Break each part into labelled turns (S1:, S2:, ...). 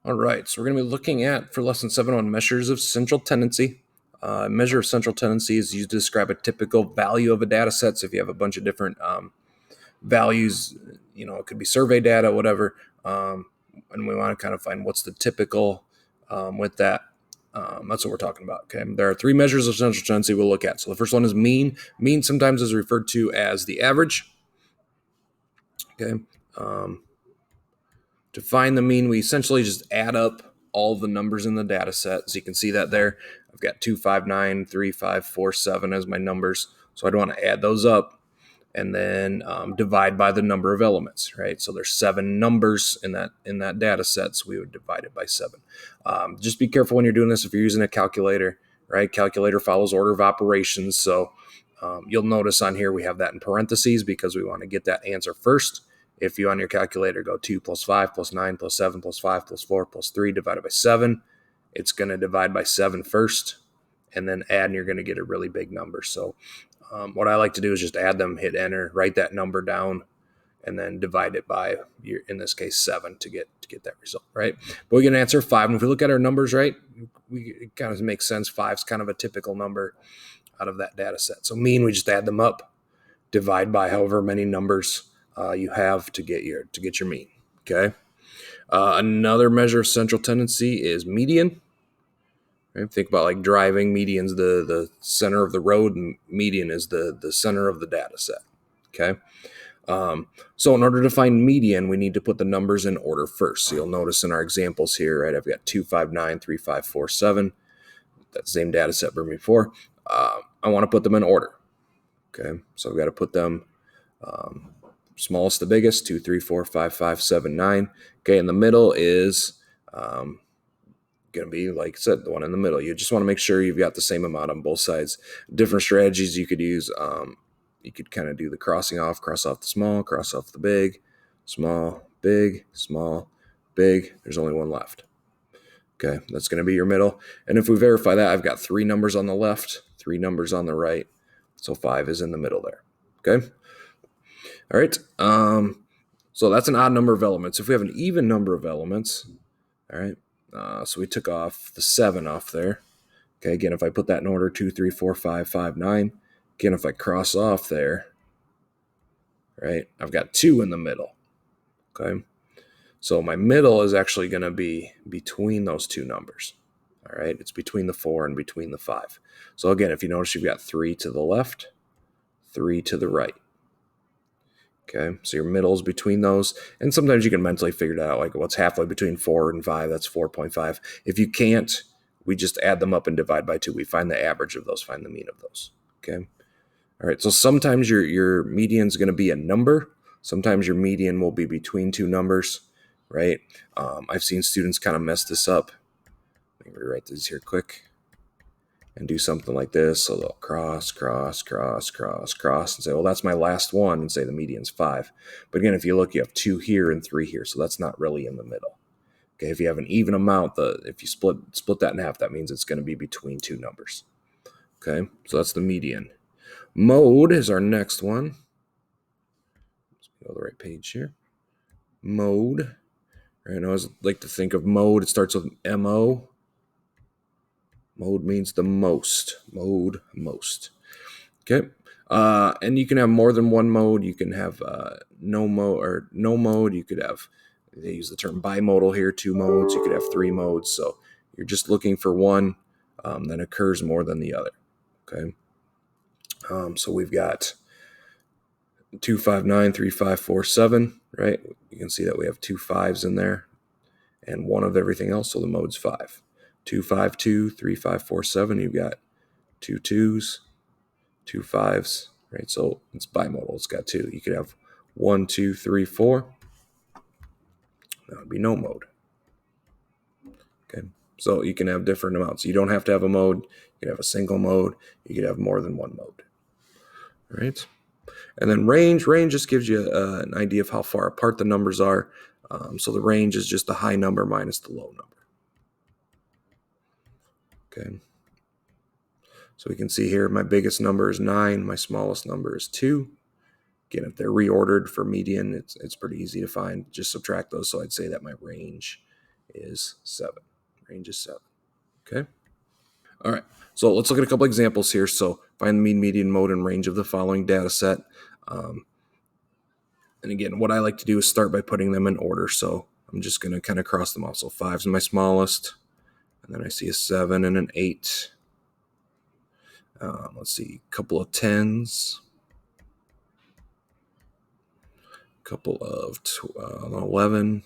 S1: All right, so we're going to be looking at, for lesson 7, on measures of central tendency. A measure of central tendency is used to describe a typical value of a data set. So if you have a bunch of different values, it could be survey data, whatever, and we want to kind of find what's the typical with that. That's what we're talking about. Okay, there are 3 measures of central tendency we'll look at. So the first one is mean. Mean sometimes is referred to as the average. Okay. To find the mean, we essentially just add up all the numbers in the data set. So you can see that there. I've got 2, 5, 9, 3, 5, 4, 7 as my numbers. So I'd want to add those up and then divide by the number of elements, right? So there's 7 numbers in that data set, so we would divide it by 7. Just be careful when you're doing this if you're using a calculator, right? Calculator follows order of operations, so you'll notice on here we have that in parentheses because we want to get that answer first. If you on your calculator go 2 plus 5 plus 9 plus 7 plus 5 plus 4 plus 3 divided by 7, it's going to divide by 7 first and then add, and you're going to get a really big number. So what I like to do is just add them, hit enter, write that number down, and then divide it by, in this case, 7 to get that result, right? But we get an answer 5. And if we look at our numbers, right, it kind of makes sense. 5 is kind of a typical number out of that data set. So mean, we just add them up, divide by however many numbers you have to get your mean. Okay. Another measure of central tendency is median. Right? Think about like driving. Median's the center of the road, and median is the center of the data set. Okay. So in order to find median, we need to put the numbers in order first. So you'll notice in our examples here, right, I've got 2, 5, 9, 3, 5, 4, 7. That same data set from before. I want to put them in order. Okay. So I've got to put them smallest to biggest, 2, 3, 4, 5, 5, 7, 9. Okay, in the middle is going to be, like I said, the one in the middle. You just want to make sure you've got the same amount on both sides. Different strategies you could use. You could kind of do the cross off the small, cross off the big, small, big, small, big. There's only one left. Okay, that's going to be your middle. And if we verify that, I've got 3 numbers on the left, 3 numbers on the right. So 5 is in the middle there. Okay. All right, so that's an odd number of elements. If we have an even number of elements, all right, so we took off the 7 off there. Okay, again, if I put that in order, 2, 3, 4, 5, 5, 9. Again, if I cross off there, right, I've got 2 in the middle. Okay, so my middle is actually going to be between those 2 numbers. All right, it's between the 4 and between the 5. So again, if you notice, you've got 3 to the left, 3 to the right. Okay, so your middle is between those. And sometimes you can mentally figure it out, like what's halfway between 4 and 5, that's 4.5. If you can't, we just add them up and divide by 2. We find the average of those, find the mean of those. Okay, all right, so sometimes your median is going to be a number. Sometimes your median will be between 2 numbers, right? I've seen students kind of mess this up. Let me rewrite this here quick. And do something like this. So they'll cross, cross, cross, cross, cross, and say, well, that's my last one, and say the median's 5. But again, if you look, you have 2 here and 3 here, so that's not really in the middle. Okay, if you have an even amount, if you split that in half, that means it's going to be between 2 numbers. Okay, so that's the median. Mode is our next one. Let's go to the right page here. Mode. Right, I always like to think of mode. It starts with MO. Mode means the most. Mode, most. Okay. And you can have more than one mode. You can have no mode. You could have, they use the term bimodal here, 2 modes. You could have 3 modes. So you're just looking for one that occurs more than the other. Okay. So we've got 2, 5, 9, 3, 5, 4, 7, right? You can see that we have 2 5s in there and 1 of everything else. So the mode's 5. 2, 5, 2, 3, 5, 4, 7. You've got 2 2s, 2 5s, right? So it's bimodal. It's got 2. You could have 1, 2, 3, 4. That would be no mode. Okay. So you can have different amounts. You don't have to have a mode. You can have a single mode. You could have more than one mode. All right. And then range. Range just gives you an idea of how far apart the numbers are. So the range is just the high number minus the low number. Okay. So we can see here my biggest number is 9. My smallest number is 2. Again, if they're reordered for median, it's pretty easy to find. Just subtract those. So I'd say that my range is 7. Range is 7. Okay. All right. So let's look at a couple examples here. So find the mean, median, mode, and range of the following data set. And again, what I like to do is start by putting them in order. So I'm just going to kind of cross them off. So 5 is my smallest. And then I see a 7 and an 8. Let's see, a couple of 10s. A couple of 11.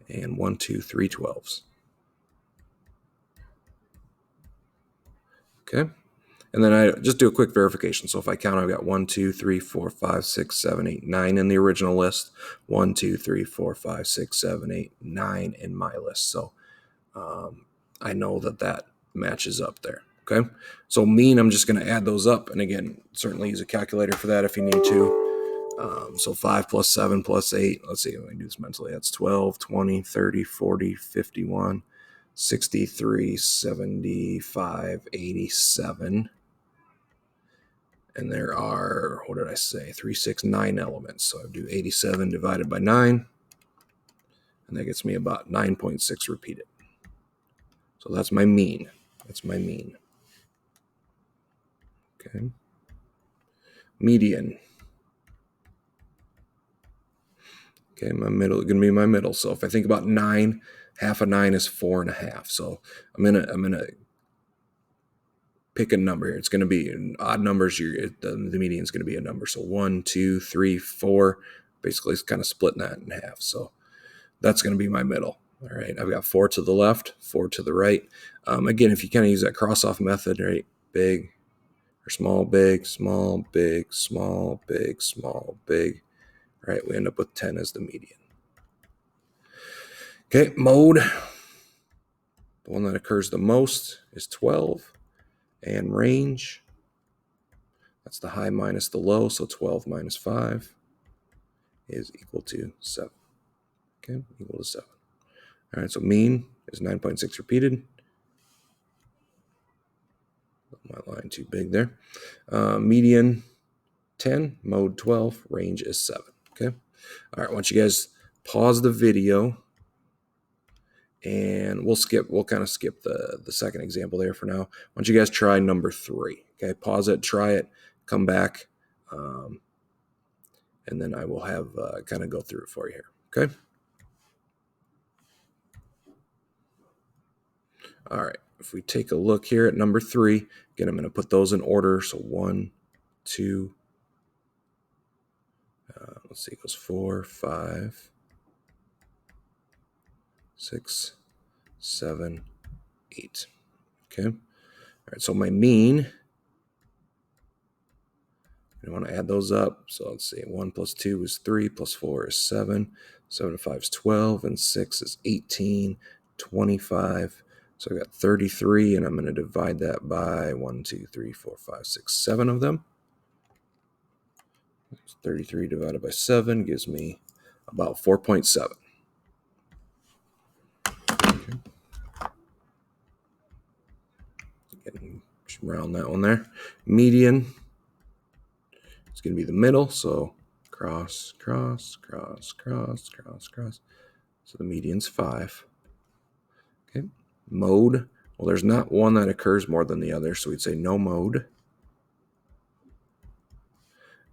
S1: And 1, 2, 3 12s. Okay. And then I just do a quick verification. So if I count, I've got 1, 2, 3, 4, 5, 6, 7, 8, 9 in the original list. 1, 2, 3, 4, 5, 6, 7, 8, 9 in my list. So I know that matches up there. Okay. So mean, I'm just going to add those up. And again, certainly use a calculator for that if you need to. So 5 plus 7 plus 8. Let's see if I can do this mentally. That's 12, 20, 30, 40, 51, 63, 75, 87. And there are, what did I say? 3, 6, 9 elements. So I do 87 divided by 9. And that gets me about 9.6 repeated. So that's my mean. That's my mean. Okay. Median. Okay, my middle is going to be my middle. So if I think about 9, half of 9 is 4.5. So I'm gonna pick a number here. It's going to be odd numbers. The median is going to be a number. So 1, 2, 3, 4. Basically, it's kind of splitting that in half. So that's going to be my middle. All right, I've got 4 to the left, 4 to the right. Again, if you kind of use that cross-off method, right, big or small, big, small, big, small, big, small, big, right, we end up with 10 as the median. Okay, mode, the one that occurs the most is 12, and range, that's the high minus the low, so 12 minus 5 is equal to 7. Okay, equal to 7. All right, so mean is 9.6 repeated. My line too big there. Median 10, mode 12, range is 7. Okay. All right, I want you guys pause the video, and we'll kind of skip the second example there for now. I want you guys try number 3. Okay, pause it, try it, come back, and then I will have kind of go through it for you here. Okay. All right, if we take a look here at number 3, again, I'm going to put those in order. So 1, 2, let's see, it goes 4, 5, 6, 7, 8. Okay. All right, so my mean, I want to add those up. So let's see, 1 plus 2 is 3, plus 4 is 7, 7 and 5 is 12, and 6 is 18, 25. So I got 33, and I'm going to divide that by 1, 2, 3, 4, 5, 6, 7 of them. 33 divided by 7 gives me about 4.7. Okay. Again, just round that one there. Median, it's going to be the middle, so cross, cross, cross, cross, cross, cross. So the median's 5. Okay. Mode, well, there's not one that occurs more than the other, so we'd say no mode.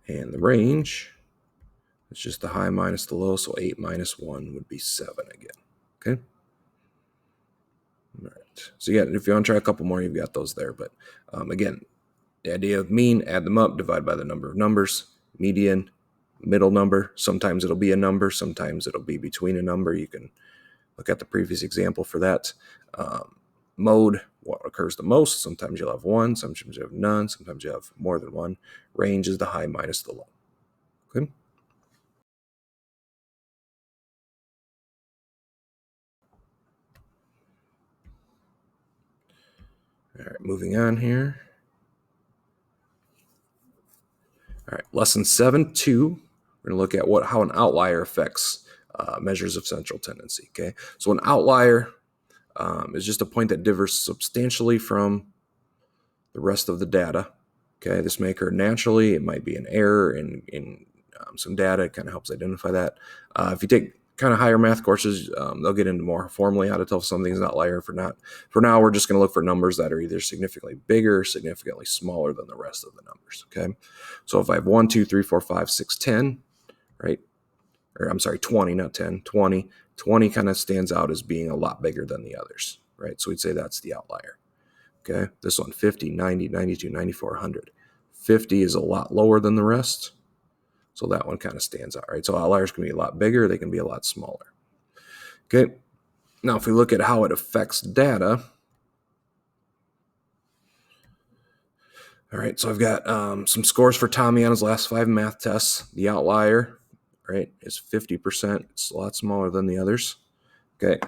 S1: And the range, it's just the high minus the low, so 8 minus 1 would be 7 again. Okay. All right. So yeah, if you want to try a couple more, you've got those there. But again, the idea of mean, add them up, divide by the number of numbers. Median, middle number. Sometimes it'll be a number. Sometimes it'll be between a number. You can look at the previous example for that. Mode, what occurs the most. Sometimes you'll have 1. Sometimes you have none. Sometimes you have more than 1. Range is the high minus the low. Okay. All right, moving on here. All right, lesson 7.2. We're going to look at how an outlier affects measures of central tendency. Okay, so an outlier is just a point that differs substantially from the rest of the data. Okay, this may occur naturally. It might be an error in some data. It kind of helps identify that. If you take kind of higher math courses, they'll get into more formally how to tell if something's an outlier. For now, we're just going to look for numbers that are either significantly bigger or significantly smaller than the rest of the numbers. Okay, so if I have 1, 2, 3, 4, 5, 6, 10, right? Or I'm sorry, 20, not 10, 20. 20 kind of stands out as being a lot bigger than the others, right? So we'd say that's the outlier. Okay, this one, 50, 90, 92, 94, 100. 50 is a lot lower than the rest. So that one kind of stands out, right? So outliers can be a lot bigger. They can be a lot smaller. Okay, now if we look at how it affects data, all right, so I've got some scores for Tommy on his last 5 math tests. The outlier, right, is 50%. It's a lot smaller than the others. Okay,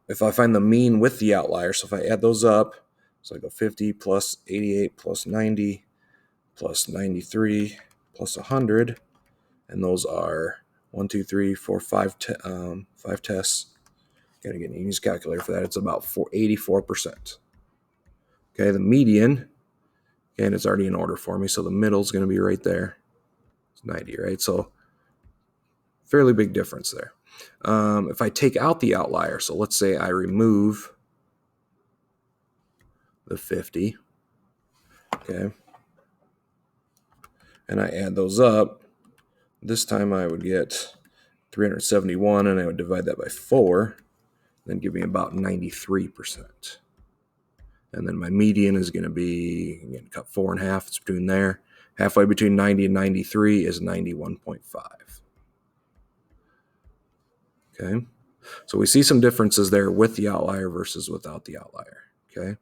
S1: if I find the mean with the outlier, so if I add those up, so I go 50 plus 88 plus 90 plus 93 plus 100, and those are 1, 2, 3, 4, 5, 5 tests. Gotta get an easy calculator for that. It's about 84%. Okay, the median, and it's already in order for me, so the middle is going to be right there. It's 90, right? So fairly big difference there. If I take out the outlier, so let's say I remove the 50, okay, and I add those up, this time I would get 371, and I would divide that by 4, then give me about 93%. And then my median is going to be, again, cut 4 in half. It's between there. Halfway between 90 and 93 is 91.5. Okay. So we see some differences there with the outlier versus without the outlier. Okay.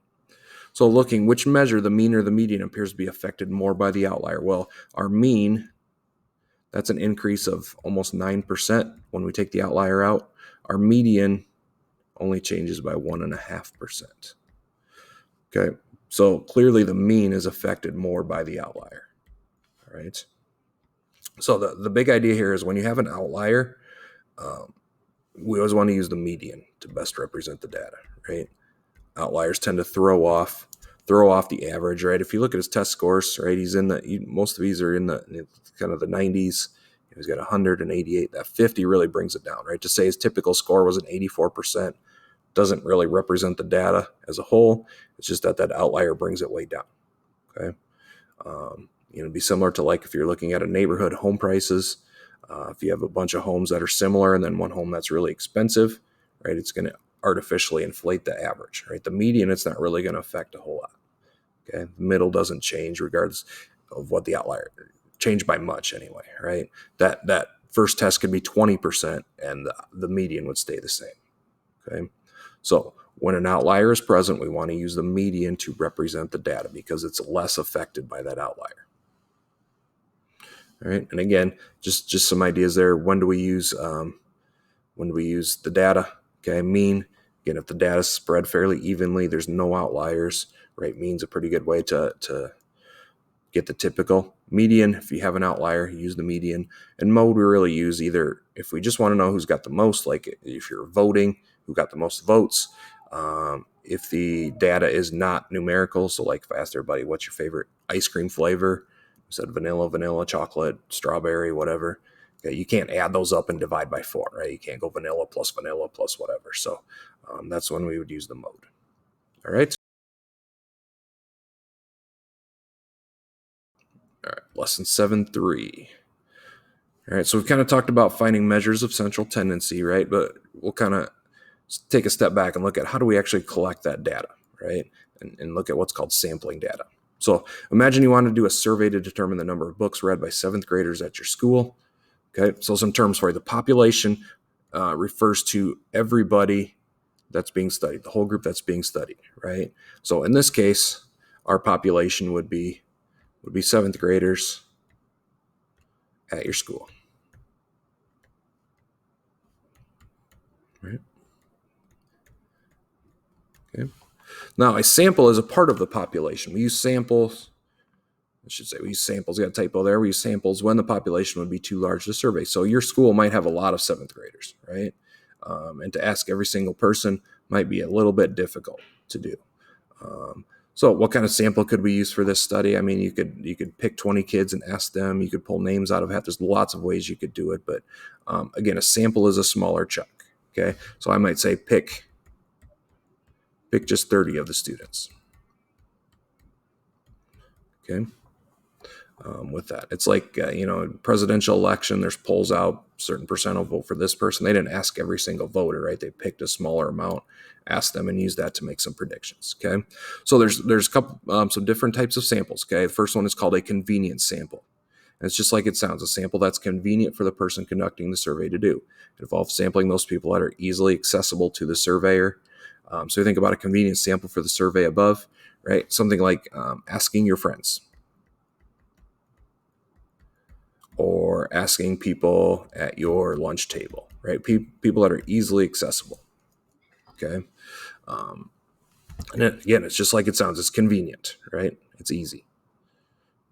S1: So looking, which measure, the mean or the median, appears to be affected more by the outlier? Well, our mean, that's an increase of almost 9% when we take the outlier out. Our median only changes by 1.5%. Okay, so clearly the mean is affected more by the outlier. All right. So the big idea here is when you have an outlier, we always want to use the median to best represent the data, right? Outliers tend to throw off the average, right? If you look at his test scores, right, most of these are in the kind of the 90s. He's got 188. That 50 really brings it down, right? To say his typical score was an 84%. Doesn't really represent the data as a whole. It's just that outlier brings it way down. Okay, it'd be similar to like if you're looking at a neighborhood home prices. If you have a bunch of homes that are similar and then one home that's really expensive, right? It's going to artificially inflate the average, right? The median, it's not really going to affect a whole lot. Okay, the middle doesn't change regardless of what the outlier change by much anyway, right? That first test could be 20% and the median would stay the same. Okay. So when an outlier is present, we want to use the median to represent the data because it's less affected by that outlier. All right, and again, just some ideas there. When do we use the data? Okay, mean. Again, if the data is spread fairly evenly, there's no outliers. Right, mean's a pretty good way to get the typical. Median, if you have an outlier, you use the median. And mode, we really use either if we just want to know who's got the most, like if you're voting, who got the most votes. If the data is not numerical, so like if I asked everybody, what's your favorite ice cream flavor? We said vanilla, chocolate, strawberry, whatever. Okay, you can't add those up and divide by 4, right? You can't go vanilla plus whatever. So that's when we would use the mode. All right. All right, lesson 7.3. All right, so we've kind of talked about finding measures of central tendency, right? But we'll kind of take a step back and look at how do we actually collect that data, right? And look at what's called sampling data. So imagine you want to do a survey to determine the number of books read by 7th graders at your school. Okay, so some terms for you. The population refers to everybody that's being studied, the whole group that's being studied, right? So in this case, our population would be 7th graders at your school. Right. Okay. Now, a sample is a part of the population. We use samples. We use samples. You got a typo there. We use samples when the population would be too large to survey. So your school might have a lot of 7th graders, right? And to ask every single person might be a little bit difficult to do. So what kind of sample could we use for this study? I mean, you could pick 20 kids and ask them. You could pull names out of a hat. There's lots of ways you could do it. But again, a sample is a smaller chunk. Okay. So I might say pick just 30 of the students. Okay. With that, it's like, presidential election, there's polls out, certain percent will vote for this person. They didn't ask every single voter, right? They picked a smaller amount, asked them, and used that to make some predictions. Okay. So there's a couple, some different types of samples. Okay. The first one is called a convenience sample. And it's just like it sounds, a sample that's convenient for the person conducting the survey to do. It involves sampling those people that are easily accessible to the surveyor. So you think about a convenience sample for the survey above, right? Something like asking your friends, or asking people at your lunch table, right? People that are easily accessible. Okay. And again, it's just like it sounds. It's convenient, right? It's easy.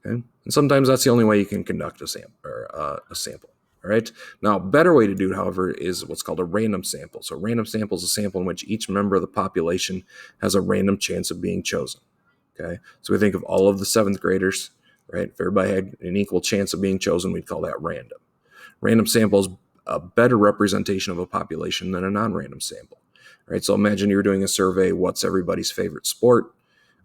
S1: Okay. And sometimes that's the only way you can conduct a sample. All right. Now, a better way to do it, however, is what's called a random sample. So a random sample is a sample in which each member of the population has a random chance of being chosen. Okay. So we think of all of the 7th graders, right? If everybody had an equal chance of being chosen, we'd call that random. Random sample is a better representation of a population than a non-random sample, right? So imagine you're doing a survey, what's everybody's favorite sport?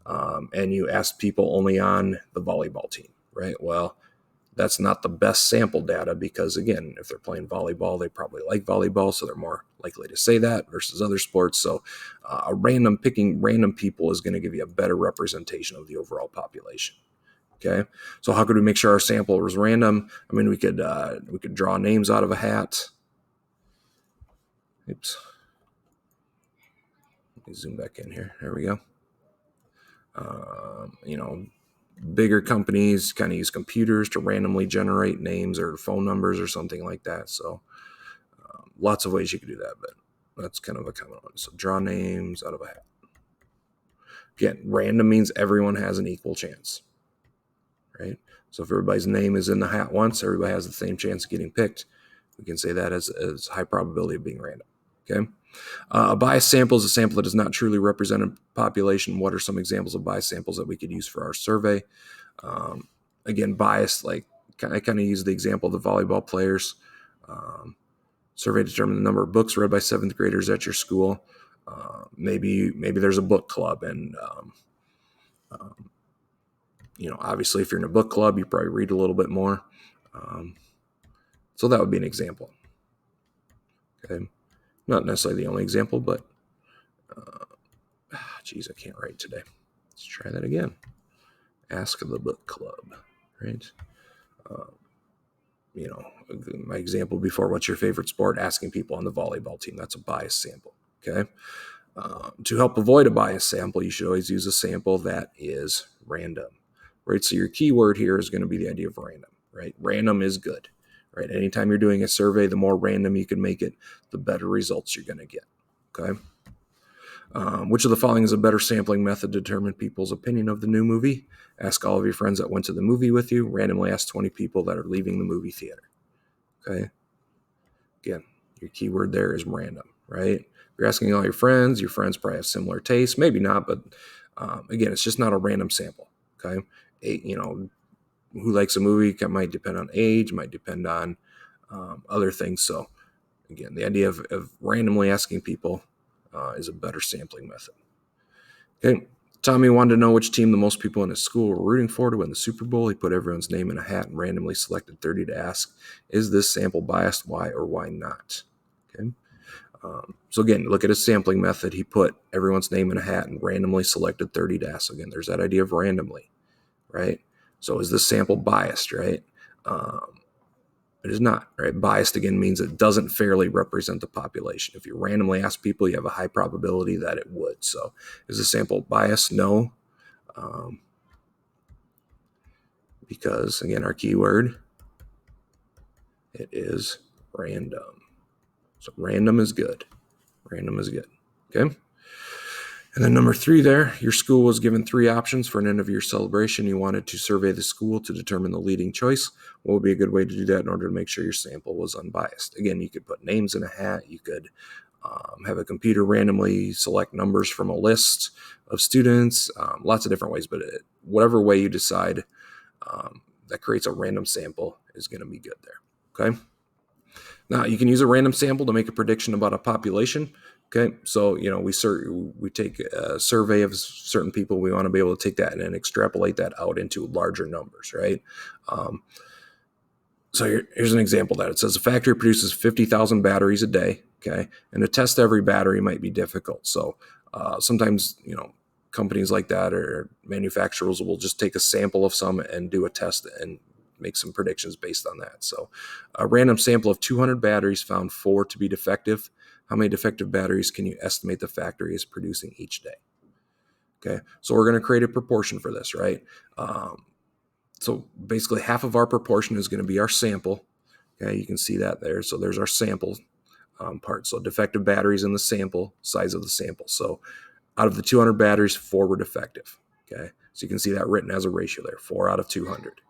S1: And you ask people only on the volleyball team, right? Well, that's not the best sample data because, again, if they're playing volleyball, they probably like volleyball, so they're more likely to say that versus other sports. So picking random people is going to give you a better representation of the overall population. Okay, so how could we make sure our sample was random? I mean, we could draw names out of a hat. Oops. Let me zoom back in here. There we go. Bigger companies kind of use computers to randomly generate names or phone numbers or something like that. So lots of ways you could do that, but that's kind of a common one. So draw names out of a hat. Again, random means everyone has an equal chance, right? So if everybody's name is in the hat once, everybody has the same chance of getting picked. We can say that as high probability of being random. Okay. A biased sample is a sample that does not truly represent a population. What are some examples of biased samples that we could use for our survey? Again, biased, like I kind of use the example of the volleyball players. Survey determine the number of books read by 7th graders at your school. Maybe there's a book club, and obviously if you're in a book club, you probably read a little bit more. So that would be an example. Okay. Not necessarily the only example, but geez, I can't write today. Let's try that again. Ask the book club, right? My example before, what's your favorite sport? Asking people on the volleyball team. That's a biased sample, okay? To help avoid a biased sample, you should always use a sample that is random, right? So your keyword here is going to be the idea of random, right? Random is good, right? Anytime you're doing a survey, the more random you can make it, the better results you're going to get, okay? Which of the following is a better sampling method to determine people's opinion of the new movie? Ask all of your friends that went to the movie with you. Randomly ask 20 people that are leaving the movie theater. Okay. Again, your keyword there is random, right? If you're asking all your friends probably have similar tastes. Maybe not, but again, it's just not a random sample. Okay. Who likes a movie might depend on age, might depend on other things. So again, the idea of randomly asking people is a better sampling method. Okay. Tommy wanted to know which team the most people in his school were rooting for to win the Super Bowl. He put everyone's name in a hat and randomly selected 30 to ask, is this sample biased? Why or why not? Okay. So again, look at his sampling method. He put everyone's name in a hat and randomly selected 30 to ask. So again, there's that idea of randomly, right? So is this sample biased, right? It is not, right? Biased, again, means it doesn't fairly represent the population. If you randomly ask people, you have a high probability that it would. So is the sample biased? No. Because, again, our keyword, it is random. So random is good. Random is good. Okay? And then number 3 there, your school was given 3 options for an end-of-year celebration. You wanted to survey the school to determine the leading choice. What would be a good way to do that in order to make sure your sample was unbiased? Again, you could put names in a hat. You could have a computer randomly select numbers from a list of students, lots of different ways, but whatever way you decide that creates a random sample is going to be good there. Okay. Now you can use a random sample to make a prediction about a population. Okay, so we take a survey of certain people. We want to be able to take that and then extrapolate that out into larger numbers, right? So here's an example that it says a factory produces 50,000 batteries a day. Okay, and to test every battery might be difficult. So sometimes companies like that or manufacturers will just take a sample of some and do a test and make some predictions based on that. So a random sample of 200 batteries found 4 to be defective. How many defective batteries can you estimate the factory is producing each day? Okay, so we're going to create a proportion for this, right? So basically half of our proportion is going to be our sample. Okay, you can see that there. So there's our sample part. So defective batteries in the sample, size of the sample. So out of the 200 batteries, 4 were defective. Okay, so you can see that written as a ratio there, 4 out of 200.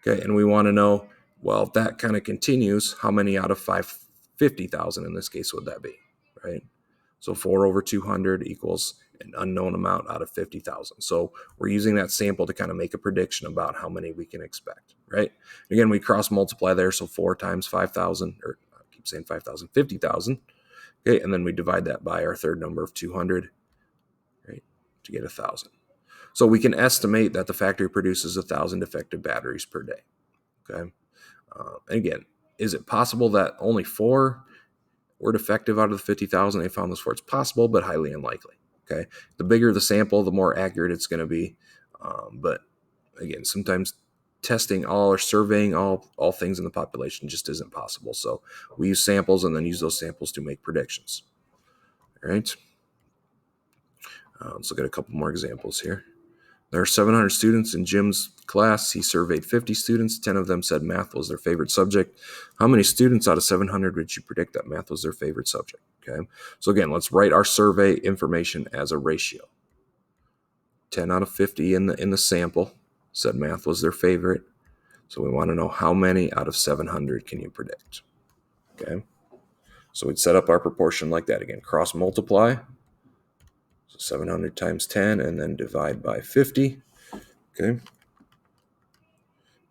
S1: Okay, and we want to know, well, if that kind of continues, how many out of 50,000 in this case would that be, right? So 4 over 200 equals an unknown amount out of 50,000. So we're using that sample to kind of make a prediction about how many we can expect, right? Again, we cross multiply there, so 4 times 5,000, or I keep saying 5,000, 50,000. Okay, and then we divide that by our third number of 200, right, to get 1,000. So we can estimate that the factory produces 1,000 defective batteries per day. Okay. And again, is it possible that only 4 were defective out of the 50,000 they found this for? It's possible, but highly unlikely. Okay. The bigger the sample, the more accurate it's going to be. But again, sometimes testing all or surveying all things in the population just isn't possible. So we use samples and then use those samples to make predictions. All right. Let's look at a couple more examples here. There are 700 students in Jim's class. He surveyed 50 students. 10 of them said math was their favorite subject. How many students out of 700 would you predict that math was their favorite subject? Okay. So again, let's write our survey information as a ratio. 10 out of 50 in the sample said math was their favorite. So we want to know how many out of 700 can you predict? Okay. So we'd set up our proportion like that. Again, cross multiply. 700 times 10 and then divide by 50. Okay.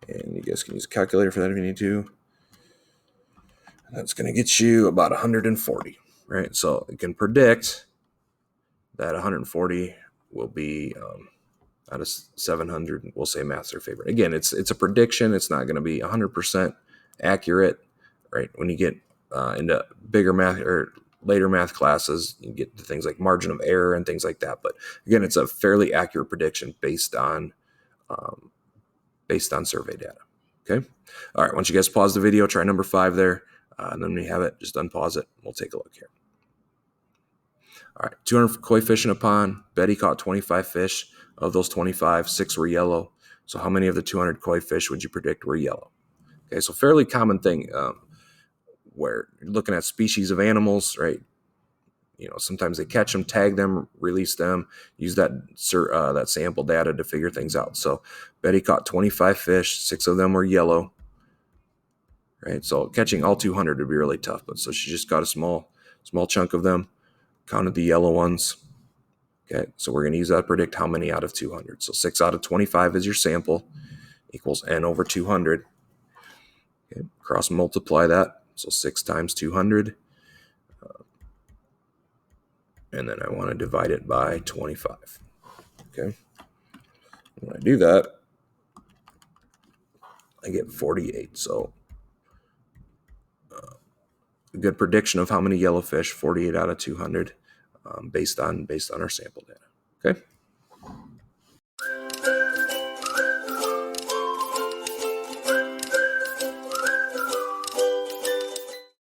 S1: And you guys can use a calculator for that if you need to. That's going to get you about 140, right? So you can predict that 140 will be out of 700. We'll say math's their favorite. Again, it's a prediction. It's not going to be 100% accurate, right? When you get into bigger math or later math classes, you get to things like margin of error and things like that. But again, it's a fairly accurate prediction based on survey data. Okay. All right. Once you guys pause the video, try number 5 there. And then when you have it, just unpause it. We'll take a look here. All right. 200 koi fish in a pond. Betty caught 25 fish. Of those 25, 6 were yellow. So how many of the 200 koi fish would you predict were yellow? Okay. So fairly common thing where you're looking at species of animals, right? Sometimes they catch them, tag them, release them, use that sample data to figure things out. So Betty caught 25 fish, 6 of them were yellow, right? So catching all 200 would be really tough, but so she just got a small chunk of them, counted the yellow ones. Okay, so we're going to use that to predict how many out of 200. So 6 out of 25 is your sample, equals n over 200. Okay, cross multiply that, so 6 times 200. And then I want to divide it by 25. Okay. When I do that, I get 48. So a good prediction of how many yellow fish, 48 out of 200, based on our sample data. Okay.